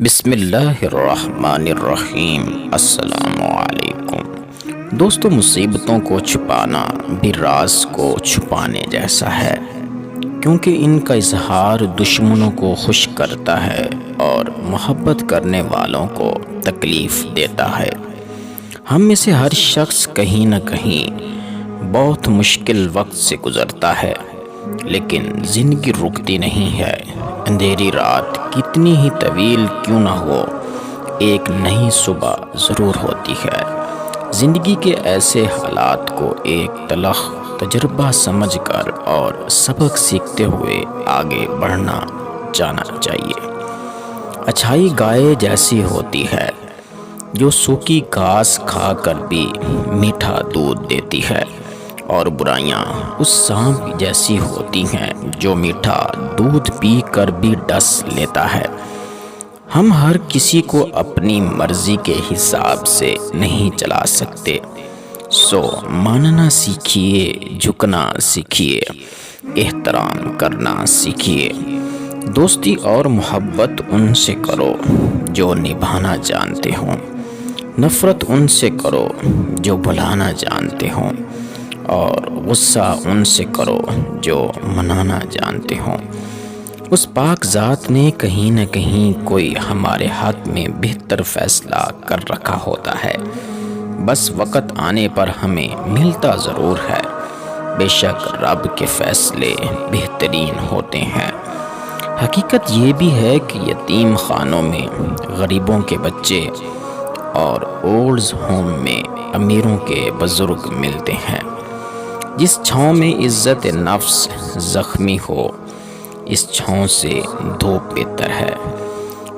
بسم اللہ الرحمن الرحیم۔ السلام علیکم دوستو، مصیبتوں کو چھپانا بھی راز کو چھپانے جیسا ہے، کیونکہ ان کا اظہار دشمنوں کو خوش کرتا ہے اور محبت کرنے والوں کو تکلیف دیتا ہے۔ ہم میں سے ہر شخص کہیں نہ کہیں بہت مشکل وقت سے گزرتا ہے، لیکن زندگی رکتی نہیں ہے۔ اندھیری رات کتنی ہی طویل کیوں نہ ہو، ایک نئی صبح ضرور ہوتی ہے۔ زندگی کے ایسے حالات کو ایک تلخ تجربہ سمجھ کر اور سبق سیکھتے ہوئے آگے بڑھنا جانا چاہیے۔ اچھائی گائے جیسی ہوتی ہے جو سوکھی گھاس کھا کر بھی میٹھا دودھ دیتی ہے، اور برائیاں اس سانپ جیسی ہوتی ہیں جو میٹھا دودھ پی کر بھی ڈس لیتا ہے۔ ہم ہر کسی کو اپنی مرضی کے حساب سے نہیں چلا سکتے، سو ماننا سیکھیے، جھکنا سیکھیے، احترام کرنا سیکھیے۔ دوستی اور محبت ان سے کرو جو نبھانا جانتے ہوں، نفرت ان سے کرو جو بھلانا جانتے ہوں، اور غصہ ان سے کرو جو منانا جانتے ہوں۔ اس پاک ذات نے کہیں نہ کہیں کوئی ہمارے حق میں بہتر فیصلہ کر رکھا ہوتا ہے، بس وقت آنے پر ہمیں ملتا ضرور ہے۔ بے شک رب کے فیصلے بہترین ہوتے ہیں۔ حقیقت یہ بھی ہے کہ یتیم خانوں میں غریبوں کے بچے اور اولڈز ہوم میں امیروں کے بزرگ ملتے ہیں۔ جس چھاؤں میں عزت نفس زخمی ہو، اس چھاؤں سے دھوپ بہتر ہے۔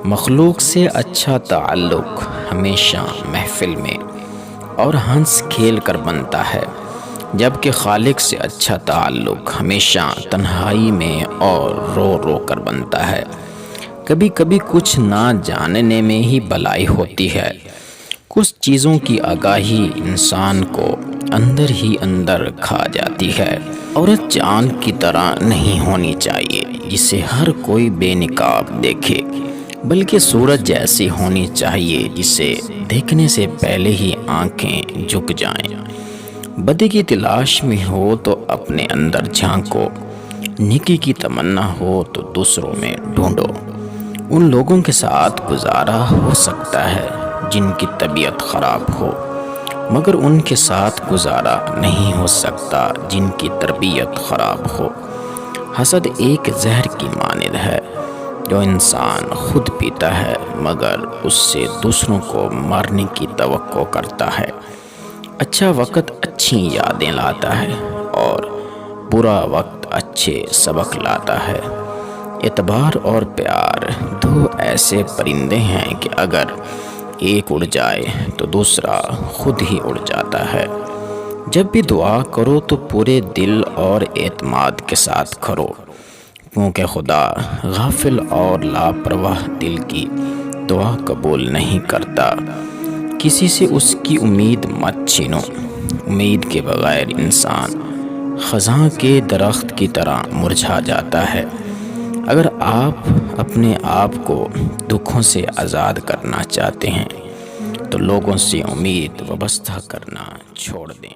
مخلوق سے اچھا تعلق ہمیشہ محفل میں اور ہنس کھیل کر بنتا ہے، جبکہ خالق سے اچھا تعلق ہمیشہ تنہائی میں اور رو رو کر بنتا ہے۔ کبھی کبھی کچھ نہ جاننے میں ہی بھلائی ہوتی ہے۔ کچھ چیزوں کی آگاہی انسان کو اندر ہی اندر کھا جاتی ہے۔ عورت چاند کی طرح نہیں ہونی چاہیے جسے ہر کوئی بے نقاب دیکھے، بلکہ سورج جیسی ہونی چاہیے جسے دیکھنے سے پہلے ہی آنکھیں جھک جائیں۔ بدی کی تلاش میں ہو تو اپنے اندر جھانکو، نیکی کی تمنا ہو تو دوسروں میں ڈھونڈو۔ ان لوگوں کے ساتھ گزارا ہو سکتا ہے جن کی طبیعت خراب ہو، مگر ان کے ساتھ گزارا نہیں ہو سکتا جن کی تربیت خراب ہو۔ حسد ایک زہر کی مانند ہے جو انسان خود پیتا ہے، مگر اس سے دوسروں کو مارنے کی توقع کرتا ہے۔ اچھا وقت اچھی یادیں لاتا ہے اور برا وقت اچھے سبق لاتا ہے۔ اعتبار اور پیار دو ایسے پرندے ہیں کہ اگر ایک اڑ جائے تو دوسرا خود ہی اڑ جاتا ہے۔ جب بھی دعا کرو تو پورے دل اور اعتماد کے ساتھ کرو، کیونکہ خدا غافل اور لاپرواہ دل کی دعا قبول نہیں کرتا۔ کسی سے اس کی امید مت چھینو۔ امید کے بغیر انسان خزاں کے درخت کی طرح مرجھا جاتا ہے۔ اگر آپ اپنے آپ کو دکھوں سے آزاد کرنا چاہتے ہیں تو لوگوں سے امید وابستہ کرنا چھوڑ دیں۔